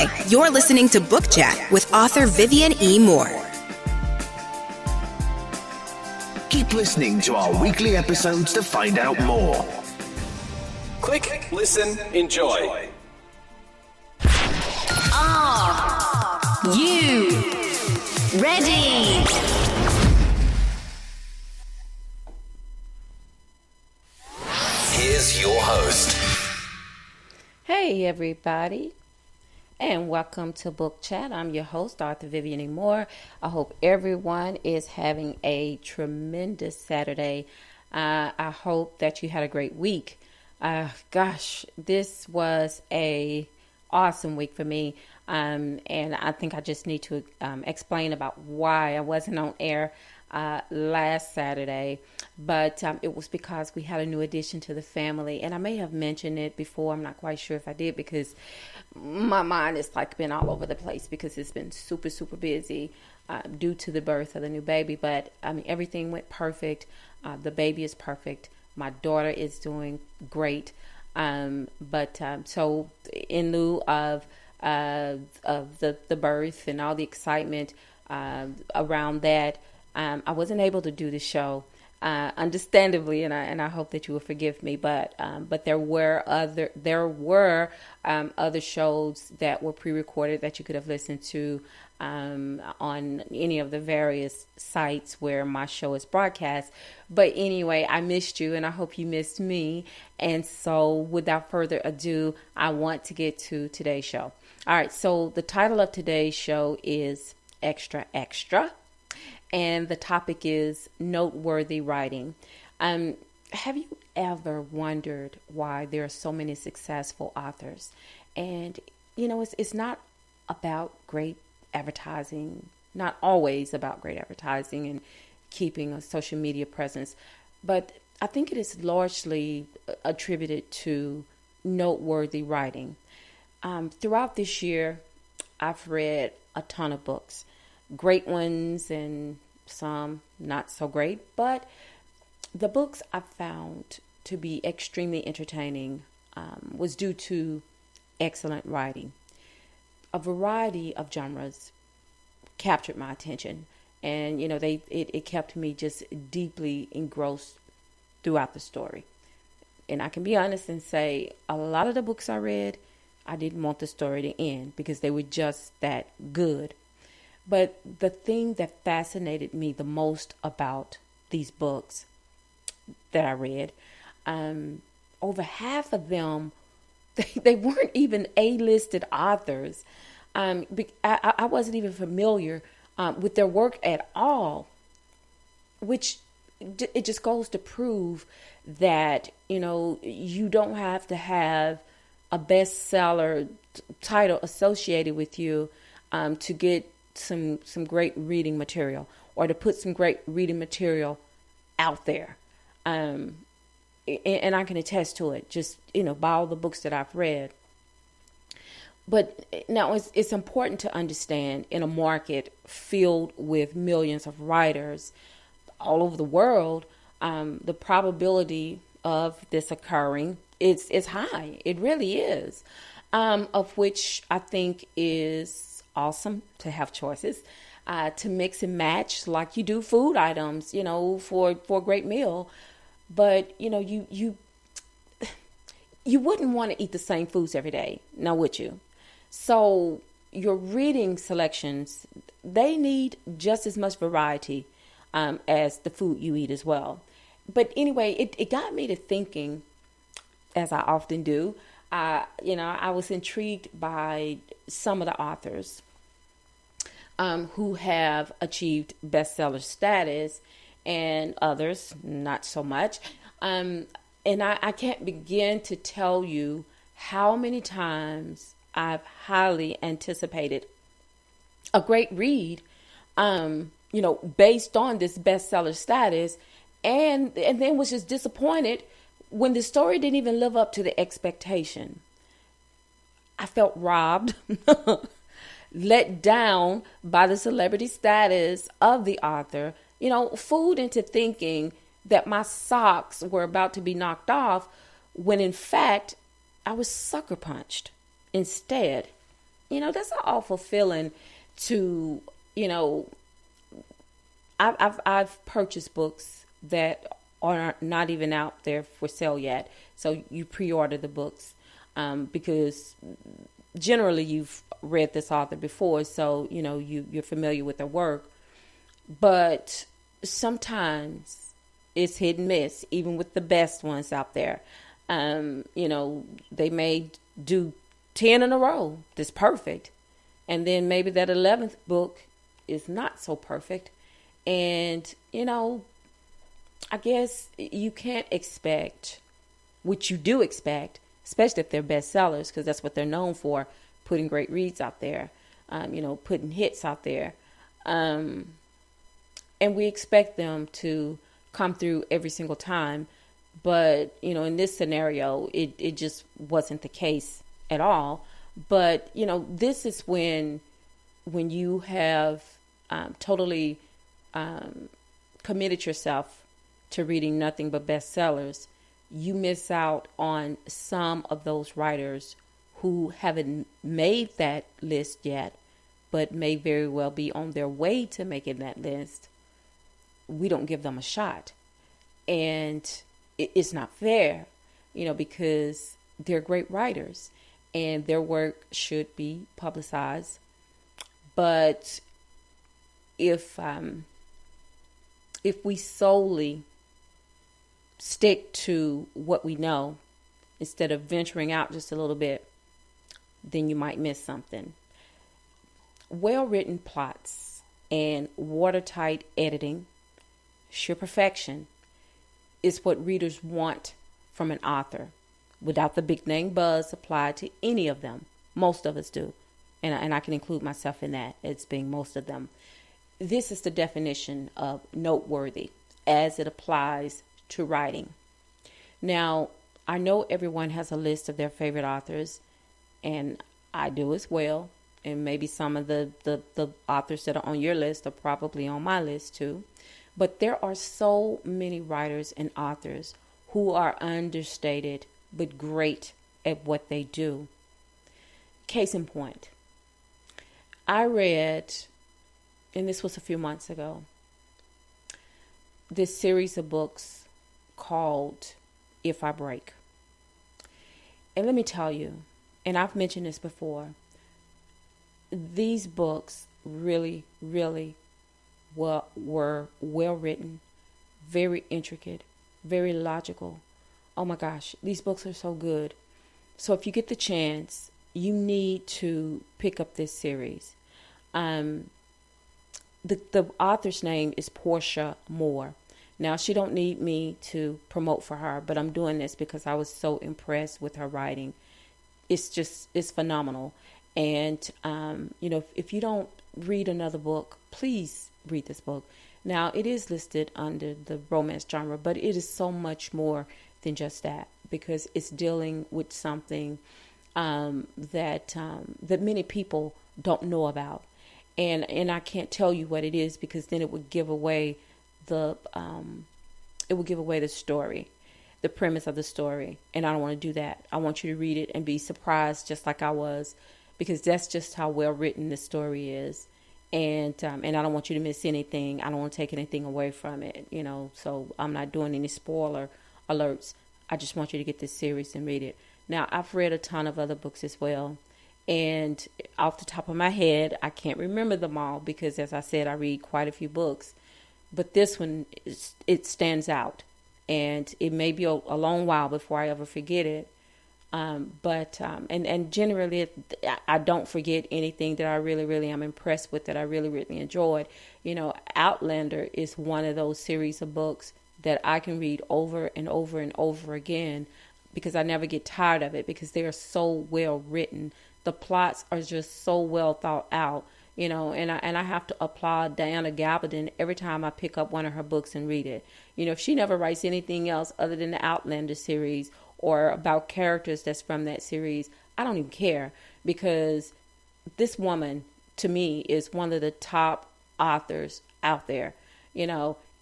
Hi, you're listening to Book Chat with author Vivian E. Moore. Keep listening to our weekly episodes to find out more. Click, listen, enjoy. Are you ready? Here's your host. Hey everybody, and welcome to Book Chat. I'm your host, Author Vivian E. Moore. I hope everyone is having a tremendous Saturday. I hope that you had a great week. This was a awesome week for me, and I think I just need to explain about why I wasn't on air last Saturday, but it was because we had a new addition to the family, and I may have mentioned it before. I'm not quite sure if I did, because my mind is like been all over the place because it's been super busy due to the birth of the new baby. But I mean, everything went perfect. The baby is perfect. My daughter is doing great. So in lieu of the birth and all the excitement around that, I wasn't able to do the show, understandably, and I hope that you will forgive me. But there were other shows that were pre-recorded that you could have listened to on any of the various sites where my show is broadcast. But anyway, I missed you, and I hope you missed me. And so, without further ado, I want to get to today's show. All right. So the title of today's show is Extra Extra. And the topic is Noteworthy Writing. Have you ever wondered why there are so many successful authors? And, you know, it's not about great advertising, not always about great advertising and keeping a social media presence, but I think it is largely attributed to noteworthy writing. Throughout this year, I've read a ton of books. Great ones and some not so great, but the books I found to be extremely entertaining was due to excellent writing. A variety of genres captured my attention, and you know it kept me just deeply engrossed throughout the story. And I can be honest and say a lot of the books I read, I didn't want the story to end because they were just that good. But the thing that fascinated me the most about these books that I read, over half of them, they weren't even A-listed authors. I wasn't even familiar with their work at all, which it just goes to prove that, you know, you don't have to have a bestseller title associated with you to get some great reading material, or to put some great reading material out there. And I can attest to it, just, you know, by all the books that I've read. But now it's important to understand, in a market filled with millions of writers all over the world, the probability of this occurring is high. It really is. Of which I think is awesome to have choices, to mix and match like you do food items, you know, for a great meal. But, you know, you wouldn't want to eat the same foods every day, now would you? So your reading selections, they need just as much variety as the food you eat as well. But anyway, it got me to thinking, as I often do. I was intrigued by some of the authors who have achieved bestseller status, and others not so much. And I can't begin to tell you how many times I've highly anticipated a great read, based on this bestseller status, and then was just disappointed when the story didn't even live up to the expectation. I felt robbed, let down by the celebrity status of the author, fooled into thinking that my socks were about to be knocked off, when in fact I was sucker punched instead. that's an awful feeling to, I've purchased books that are not even out there for sale yet. So you pre-order the books because generally you've read this author before, so you're familiar with their work. But sometimes it's hit and miss, even with the best ones out there. They may do 10 in a row that's perfect, and then maybe that 11th book is not so perfect. And I guess you can't expect what you do expect, especially if they're bestsellers, because that's what they're known for, putting great reads out there, putting hits out there. And we expect them to come through every single time. But, in this scenario, it just wasn't the case at all. But, this is when you have totally committed yourself to reading nothing but bestsellers, you miss out on some of those writers who haven't made that list yet, but may very well be on their way to making that list. We don't give them a shot. And it's not fair, because they're great writers and their work should be publicized. But if we solely stick to what we know instead of venturing out just a little bit, then you might miss something. Well-written plots and watertight editing, sheer perfection, is what readers want from an author, without the big name buzz applied to any of them. Most of us do. And I can include myself in that, as being most of them. This is the definition of noteworthy as it applies to writing. Now, I know everyone has a list of their favorite authors, and I do as well. And maybe some of the authors that are on your list are probably on my list too. But there are so many writers and authors who are understated but great at what they do. Case in point, I read, and this was a few months ago, this series of books called If I Break. And let me tell you, and I've mentioned this before, these books really, really were well written, very intricate, very logical. Oh my gosh, these books are so good. So if you get the chance, you need to pick up this series. The author's name is Portia Moore. Now, she don't need me to promote for her, but I'm doing this because I was so impressed with her writing. It's phenomenal. And, if you don't read another book, please read this book. Now, it is listed under the romance genre, but it is so much more than just that, because it's dealing with something that many people don't know about. And I can't tell you what it is, because then it would give away the story, the premise of the story. And I don't want to do that. I want you to read it and be surprised just like I was, because that's just how well written the story is. And I don't want you to miss anything. I don't want to take anything away from it, so I'm not doing any spoiler alerts. I just want you to get this series and read it. Now, I've read a ton of other books as well. And off the top of my head, I can't remember them all because, as I said, I read quite a few books. But this one, it stands out. And it may be a long while before I ever forget it. But generally, I don't forget anything that I really, really am impressed with, that I really, really enjoyed. Outlander is one of those series of books that I can read over and over and over again, because I never get tired of it, because they are so well written. The plots are just so well thought out, and I have to applaud Diana Gabaldon every time I pick up one of her books and read it. If she never writes anything else other than the Outlander series or about characters that's from that series, I don't even care, because this woman, to me, is one of the top authors out there,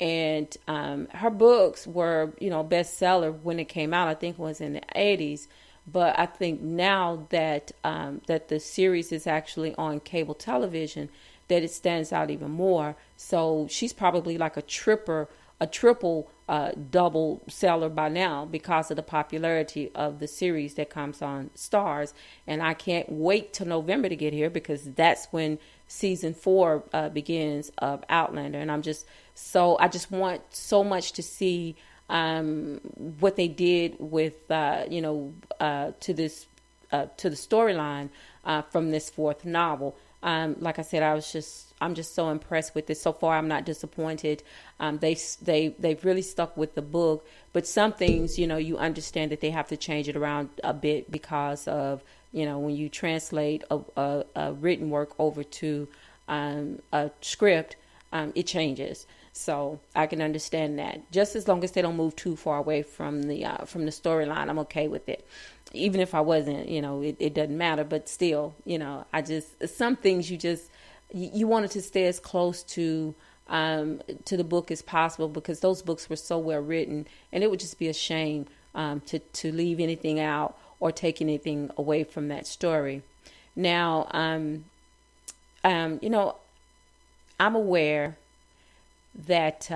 And her books were, bestseller when it came out. I think it was in the 80s. But I think now that that the series is actually on cable television, that it stands out even more. So she's probably like a triple double seller by now because of the popularity of the series that comes on Stars. And I can't wait till November to get here, because that's when season 4 begins of Outlander. And I just want so much to see what they did with to the storyline from this 4th novel. Like I said, I'm just so impressed with it so far. I'm not disappointed. They've really stuck with the book, but some things, you understand that they have to change it around a bit because of, when you translate a written work over to a script, it changes. So I can understand that. Just as long as they don't move too far away from the storyline, I'm okay with it. Even if I wasn't, it doesn't matter. But still, some things you wanted to stay as close to the book as possible, because those books were so well written, and it would just be a shame to leave anything out or take anything away from that story. Now, I'm aware that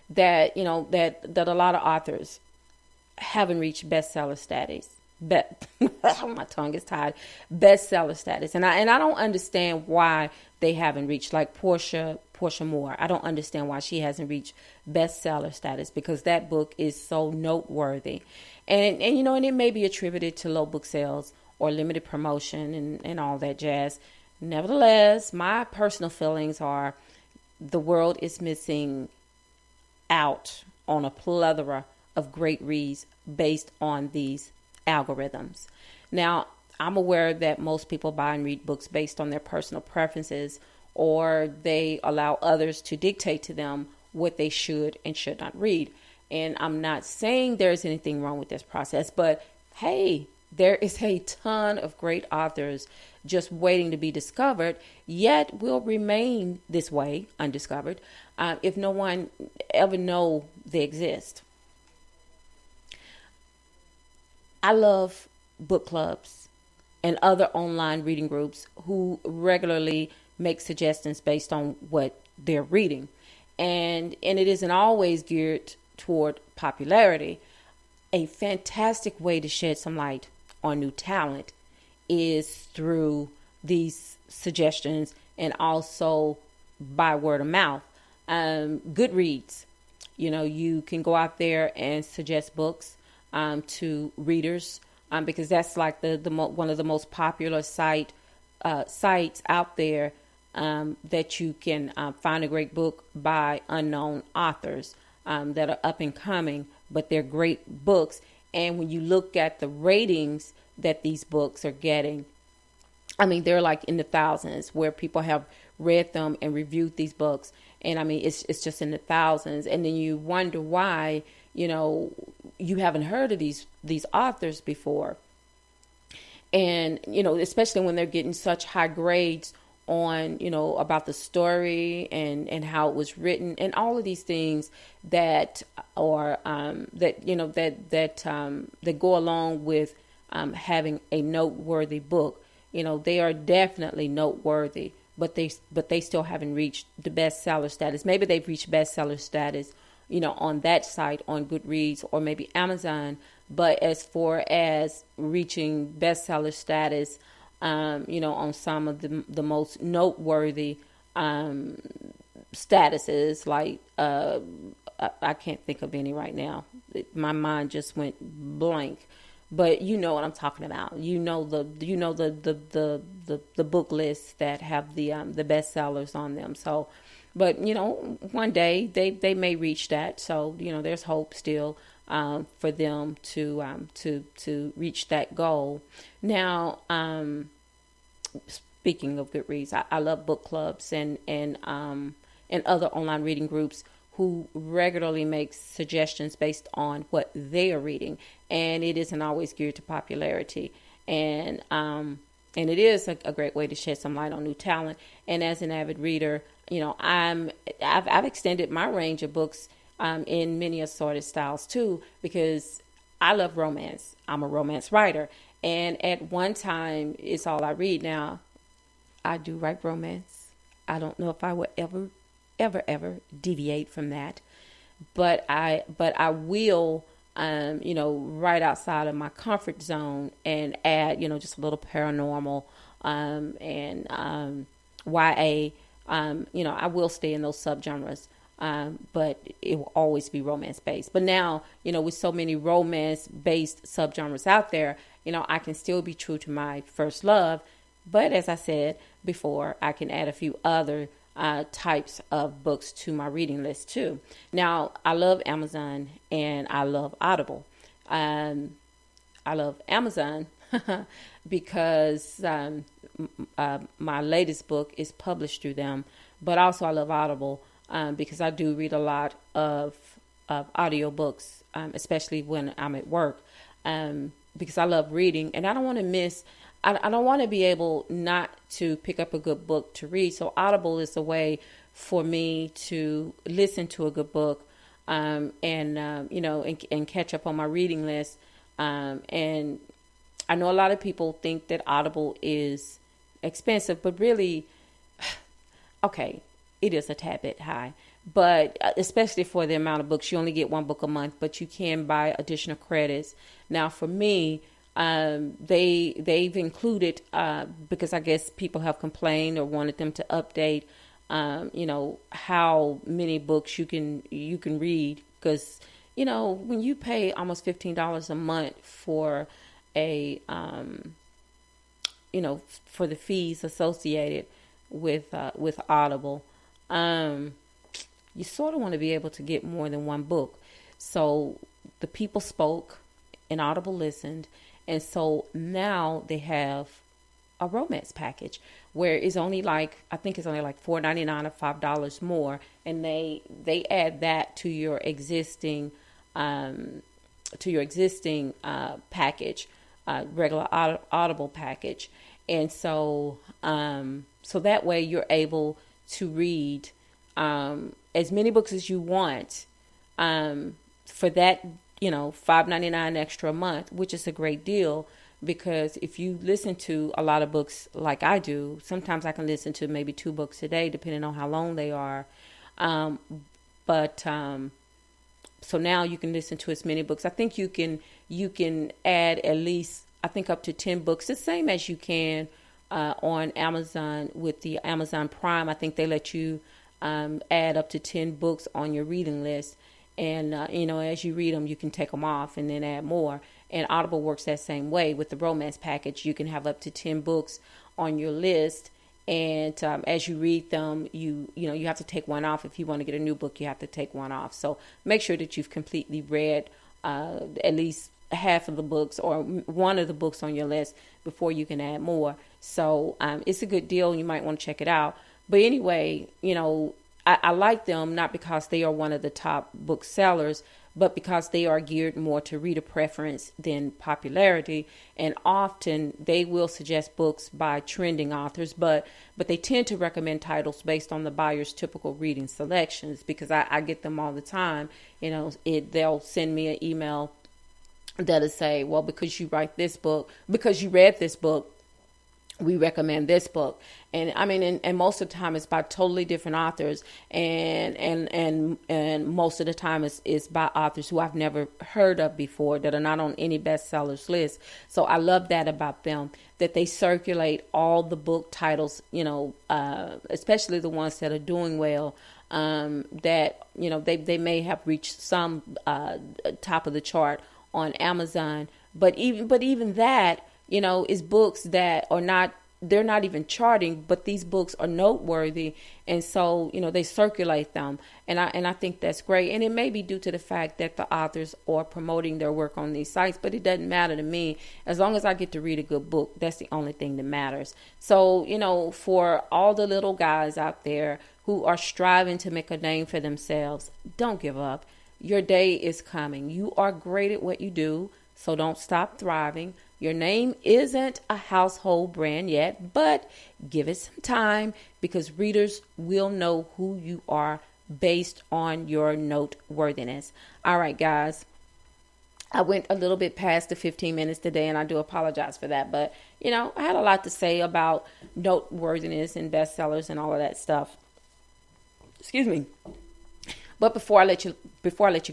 that a lot of authors haven't reached bestseller status. My tongue is tied. Bestseller status, and I don't understand why they haven't reached, like Portia Moore. I don't understand why she hasn't reached bestseller status, because that book is so noteworthy, and it may be attributed to low book sales or limited promotion and all that jazz. Nevertheless, my personal feelings are the world is missing out on a plethora of great reads based on these algorithms. Now, I'm aware that most people buy and read books based on their personal preferences, or they allow others to dictate to them what they should and should not read. And I'm not saying there's anything wrong with this process, but hey, there is a ton of great authors just waiting to be discovered, yet will remain this way, undiscovered, if no one ever know they exist. I love book clubs and other online reading groups who regularly make suggestions based on what they're reading. And it isn't always geared toward popularity. A fantastic way to shed some light on new talent is through these suggestions, and also by word of mouth. Goodreads, you can go out there and suggest books to readers, because that's like one of the most popular sites out there, that you can find a great book by unknown authors that are up and coming, but they're great books. And when you look at the ratings that these books are getting, I mean, they're like in the thousands, where people have read them and reviewed these books. And I mean, it's just in the thousands. And then you wonder why, you haven't heard of these authors before. And, especially when they're getting such high grades on, about the story and how it was written and all of these things that are, that go along with having a noteworthy book. They are definitely noteworthy, but they still haven't reached the bestseller status. Maybe they've reached bestseller status, on that site, on Goodreads or maybe Amazon. But as far as reaching bestseller status, on some of the most noteworthy statuses, like I can't think of any right now. My mind just went blank. But you know what I'm talking about. The book lists that have the bestsellers on them. So, but one day they may reach that. So there's hope still for them to reach that goal. Now, speaking of Goodreads, I love book clubs and other online reading groups who regularly make suggestions based on what they are reading, and it isn't always geared to popularity. And it is a great way to shed some light on new talent. And as an avid reader, I've extended my range of books in many assorted styles too, because I love romance. I'm a romance writer, and at one time, it's all I read. Now, I do write romance. I don't know if I would ever deviate from that, but I will, right outside of my comfort zone and add, just a little paranormal, and YA. I will stay in those subgenres, but it will always be romance based. But now, with so many romance based subgenres out there, I can still be true to my first love. But as I said before, I can add a few other types of books to my reading list too. Now, I love Amazon and I love Audible. I love Amazon because my latest book is published through them, but also I love Audible because I do read a lot of audiobooks, especially when I'm at work, because I love reading and I don't want to miss. I don't want to be able not to pick up a good book to read. So Audible is a way for me to listen to a good book, and catch up on my reading list. And I know a lot of people think that Audible is expensive, but really, okay, it is a tad bit high. But especially for the amount of books, you only get one book a month, but you can buy additional credits. Now, for me, they've included, because I guess people have complained or wanted them to update, how many books you can read. Because, when you pay almost $15 a month for for the fees associated with Audible, you sort of want to be able to get more than one book. So the people spoke and Audible listened. And so now they have a romance package where it's only like $4.99 or $5 more, and they add that to your existing package, regular Audible package, and so that way you're able to read as many books as you want for that. $5.99 extra a month, which is a great deal, because if you listen to a lot of books like I do, sometimes I can listen to maybe 2 books a day, depending on how long they are. So now you can listen to as many books. I think you can add at least, I think, up to 10 books, the same as you can on Amazon with the Amazon Prime. I think they let you add up to 10 books on your reading list. And, as you read them, you can take them off and then add more. And Audible works that same way with the romance package. You can have up to 10 books on your list. And as you read them, you have to take one off. If you want to get a new book, you have to take one off. So make sure that you've completely read at least half of the books or one of the books on your list before you can add more. So it's a good deal. You might want to check it out. But anyway, I like them not because they are one of the top book sellers, but because they are geared more to reader preference than popularity. And often they will suggest books by trending authors, but they tend to recommend titles based on the buyer's typical reading selections, because I get them all the time. They'll send me an email that'll say, well, because you read this book, we recommend this book. And I mean, and most of the time it's by totally different authors, and most of the time it's by authors who I've never heard of before, that are not on any bestsellers list. So I love that about them, that they circulate all the book titles, especially the ones that are doing well, that they may have reached some top of the chart on Amazon, but even that, is books that are not, they're not even charting, but these books are noteworthy. And so, they circulate them. And I think that's great. And it may be due to the fact that the authors are promoting their work on these sites, but it doesn't matter to me. As long as I get to read a good book, that's the only thing that matters. So, for all the little guys out there who are striving to make a name for themselves, don't give up. Your day is coming. You are great at what you do, so don't stop thriving. Your name isn't a household brand yet, but give it some time because readers will know who you are based on your noteworthiness. All right, guys. I went a little bit past the 15 minutes today, and I do apologize for that. But, I had a lot to say about noteworthiness and bestsellers and all of that stuff. Excuse me. But before I let you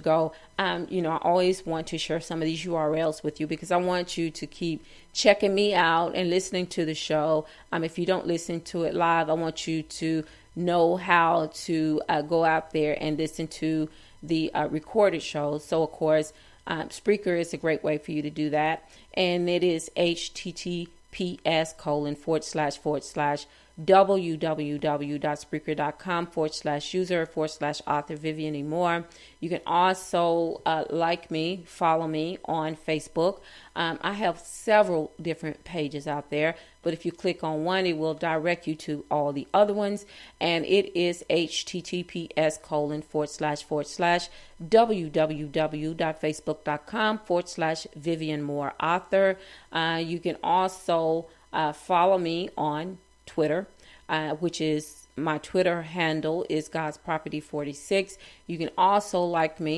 go, I always want to share some of these URLs with you because I want you to keep checking me out and listening to the show. If you don't listen to it live, I want you to know how to go out there and listen to the recorded shows. So, of course, Spreaker is a great way for you to do that. And it is https://www.spreaker.com/user/author Vivian E. Moore. You can also like me, follow me on Facebook. I have several different pages out there, but if you click on one, it will direct you to all the other ones. And it is https://www.facebook.com/Vivian Moore Author. You can also follow me on Twitter, which is my Twitter handle is God's Property 46. You can also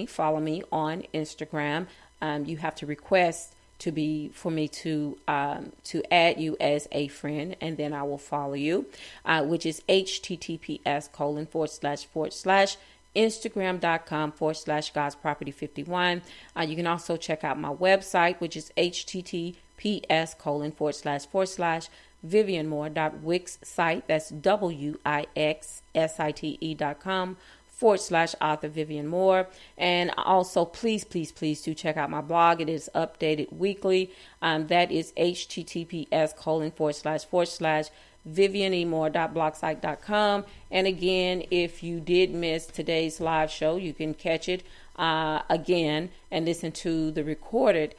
follow me on Instagram. You have to request for me to add you as a friend, and then I will follow you, which is https://Instagram.com/God's Property 51. You can also check out my website, which is https://VivianMoore.wixsite. That's WIXSITE.com/author Vivian Moore. And also, please do check out my blog. It is updated weekly. That is https://VivianEmore.blogspot.com. And again, if you did miss today's live show, you can catch it again and listen to the recorded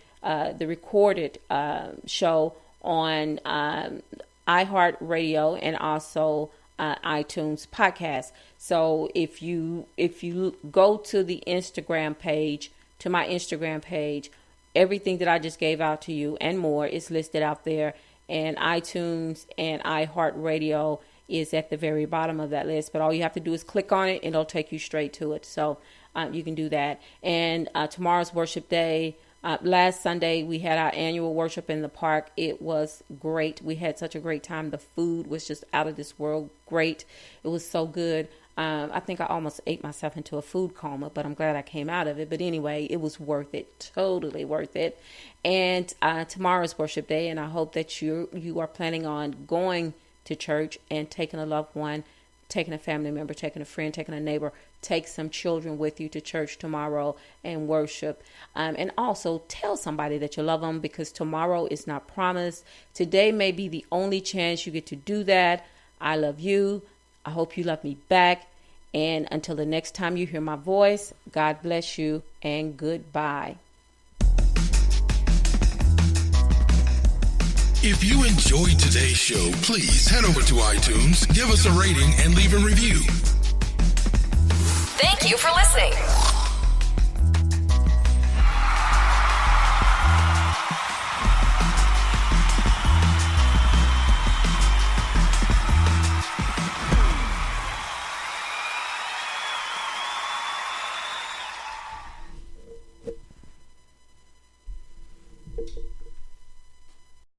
show on iHeartRadio and also iTunes podcast. So if you go to the Instagram page, to my Instagram page, everything that I just gave out to you and more is listed out there, and iTunes and iHeartRadio is at the very bottom of that list. But all you have to do is click on it and it'll take you straight to it. So you can do that. And tomorrow's worship day. Last Sunday, we had our annual worship in the park. It was great. We had such a great time. The food was just out of this world great. It was so good. I think I almost ate myself into a food coma, but I'm glad I came out of it. But anyway, it was worth it. Totally worth it. And tomorrow's worship day, and I hope that you are planning on going to church and taking a loved one, taking a family member, taking a friend, taking a neighbor, take some children with you to church tomorrow and worship. And also tell somebody that you love them, because tomorrow is not promised. Today may be the only chance you get to do that. I love you. I hope you love me back. And until the next time you hear my voice, God bless you and goodbye. If you enjoyed today's show, please head over to iTunes, give us a rating, and leave a review. Thank you for listening.